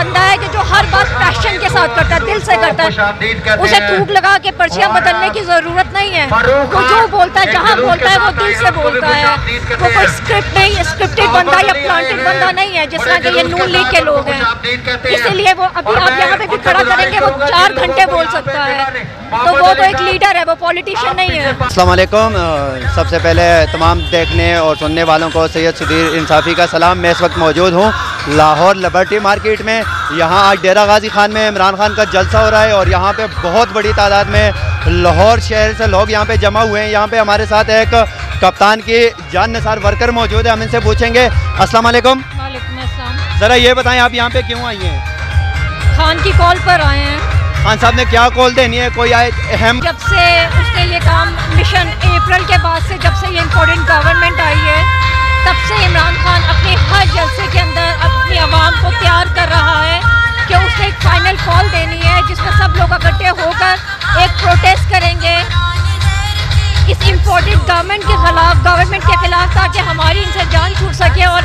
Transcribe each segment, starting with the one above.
बंदा है कि जो हर बात पैशन के साथ करता है, दिल से करता है। उसे थूक लगा के पर्चियां बदलने की जरूरत नहीं है। वो जो बोलता है, जहाँ बोलता है, वो दिल से बोलता है। वो कोई स्क्रिप्ट नहीं, स्क्रिप्टेड बंदा या प्लांटेड बंदा नहीं है, जिस तरह के ये नून लीग के लोग हैं। इसीलिए वो अभी आप यहाँ पे भी खड़ा करेंगे, वो 4 घंटे बोल सकता है। तो वो तो एक लीडर है, वो पॉलिटिशियन नहीं है। अस्सलाम वालेकुम। सबसे पहले तमाम देखने और सुनने वालों को सैयद सुधीर इंसाफी का सलाम। मैं इस वक्त मौजूद हूँ लाहौर लिबर्टी मार्केट में। यहाँ आज डेरा गाजी खान में इमरान खान का जलसा हो रहा है और यहाँ पे बहुत बड़ी तादाद में लाहौर शहर से लोग यहाँ पे जमा हुए हैं। यहाँ पे हमारे साथ एक कप्तान की जान निसार वर्कर मौजूद है, हम इनसे पूछेंगे। अस्सलाम वालेकुम। वालेकुम अस्सलाम। ज़रा ये बताएं आप यहाँ पे क्यों आई हैं? खान की कॉल पर आए हैं। खान साहब ने क्या कॉल देनी है? कोई अहम? जब से उसने ये काम मिशन अप्रैल के बाद से, जब से ये इम्पोर्टेंट गवर्नमेंट आई है, तब से इमरान खान अपने हर जलसे के अंदर अपनी आवाम को तैयार कर रहा है कि उसने एक फाइनल कॉल देनी है जिसमें सब लोग इकट्ठे होकर एक प्रोटेस्ट करेंगे इस इम्पोर्टेंट गवर्नमेंट के खिलाफ, ताकि हमारी इनसे जान छूट सके और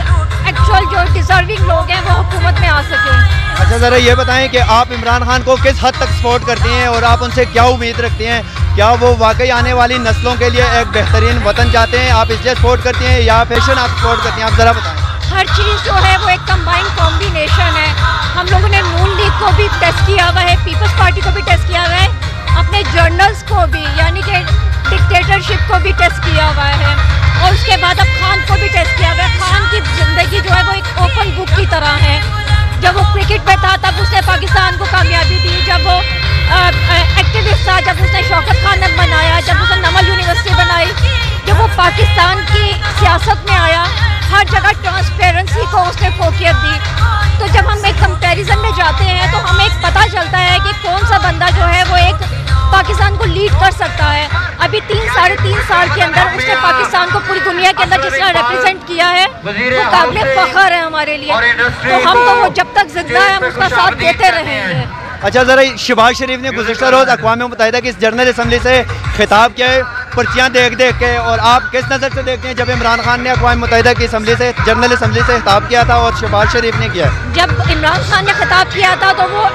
एक्चुअल जो डिजर्विंग लोग हैं वो हुकूमत में आ सकें। अच्छा, ज़रा ये बताएं कि आप इमरान खान को किस हद तक सपोर्ट करती हैं और आप उनसे क्या उम्मीद रखती हैं? क्या वो वाकई आने वाली नस्लों के लिए एक बेहतरीन वतन चाहते हैं, आप इसलिए सपोर्ट करती हैं, या फैशन आप सपोर्ट करती हैं? आप ज़रा बताएं। हर चीज़ जो है वो एक कंबाइंड कॉम्बिनेशन है। हम लोगों ने नून लीग को भी टेस्ट किया हुआ है, पीपल्स पार्टी को भी टेस्ट किया हुआ है, अपने जर्नल्स को भी, यानी कि डिक्टेटरशिप को भी टेस्ट किया हुआ है, और उसके बाद अब खान को भी टेस्ट किया हुआ है। खान की ज़िंदगी जो है वो एक ओपन बुक की तरह है। जब वो क्रिकेट में था तब उसने पाकिस्तान को कामयाबी दी, जब वो एक्टिविस्ट था, जब उसने शौकत खान बनाया, जब उसने नमल यूनिवर्सिटी बनाई, जब वो पाकिस्तान की सियासत में आया, हर जगह ट्रांसपेरेंसी को उसने फोकियत दी। तो जब हम एक कंपैरिजन में जाते हैं तो हमें एक पता चलता है कि कौन सा बंदा जो है वो एक पाकिस्तान को लीड कर सकता है। अभी 3-3.5 साल के अंदर उसने पाकिस्तान को पूरी दुनिया के अंदर जिस तरह रिप्रेजेंट किया है वो काबिल फख्र है हमारे लिए। तो हम तो वो जब तक जिंदा है हम उसका साथ देते रहेंगे। अच्छा, ज़रा शहबाज शरीफ ने गुज़िश्ता रोज़ अक़वाम मुत्तहिदा की इस जनरल असम्बली से खिताब किया है पर्चियाँ देख के, और आप किस नज़र से देखते हैं जब इमरान खान ने अक़वाम मुत्तहिदा की असम्बली से, जनरल असम्बली से खिताब किया था और शहबाज शरीफ ने किया? जब इमरान खान ने खिताब किया था तो वो